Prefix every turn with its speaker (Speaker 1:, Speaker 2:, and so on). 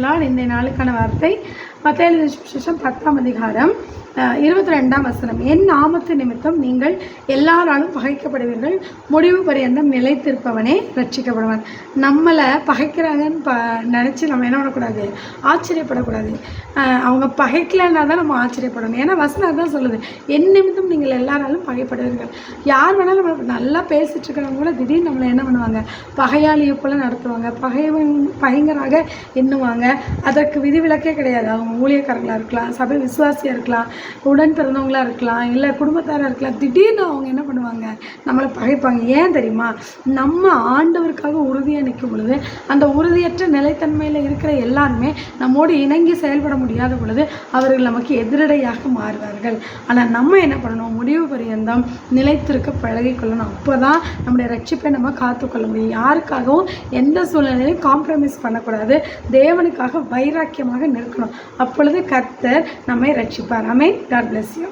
Speaker 1: God. இந்த நாளுக்கான வார்த்தை மத்தேயு சுவிசேஷம் 10ஆம் அதிகாரம் 22ஆம் வசனம். என் நாமத்து நிமித்தம் நீங்கள் எல்லாராலும் பகைக்கப்படுவீர்கள், முடிவு பரியந்தம் நிலைத்திருப்பவனே ரட்சிக்கப்படுவான். நம்மளை பகைக்கிறாங்கன்னு நினச்சி நம்ம என்ன பண்ணக்கூடாது, ஆச்சரியப்படக்கூடாது. அவங்க பகைக்கலைன்னா தான் நம்ம ஆச்சரியப்படணும். ஏன்னா வசனம் தான் சொல்லுது, என் நிமித்தம் நீங்கள் எல்லாராலும் பகைப்படுவீர்கள். யார் வேணாலும் நம்மளுக்கு நல்லா பேசிட்டு இருக்கிறவங்க கூட திடீர்னு நம்மளை என்ன பண்ணுவாங்க, பகையாளியை போல் நடத்துவாங்க, பகைங்கராக எண்ணுவாங்க. அதற்கு விதிவிலக்கே கிடையாது. அவங்க ஊழியக்காரங்களாக இருக்கலாம், சபை விசுவாசியாக இருக்கலாம், உடன் பிறந்தவங்களாக இருக்கலாம், இல்லை குடும்பத்தாராக இருக்கலாம். திடீர்னு அவங்க என்ன பண்ணுவாங்க, நம்மளை பகைப்பாங்க. ஏன் தெரியுமா? நம்ம ஆண்டவருக்காக உறுதியாக நிற்கும் பொழுது அந்த உறுதியற்ற நிலைத்தன்மையில் இருக்கிற எல்லாருமே நம்மோடு இணங்கி செயல்பட முடியாத பொழுது அவர்கள் நமக்கு எதிரடையாக மாறுவார்கள். ஆனால் நம்ம என்ன பண்ணணும், முடிவு பரியந்தம் நிலைத்திருக்க பழகிக்கொள்ளணும். அப்போ தான் நம்முடைய ரட்சிப்பை நம்ம காத்துக்கொள்ள முடியும். யாருக்காகவும் எந்த சூழ்நிலையிலும் காம்ப்ரமைஸ் பண்ணக்கூடாது. தேவனுக்காக வைராக்கியமாக நிற்கணும். அப்பொழுது கர்த்தர் நம்மை ரட்சிப்பார். ஆமென். God bless you.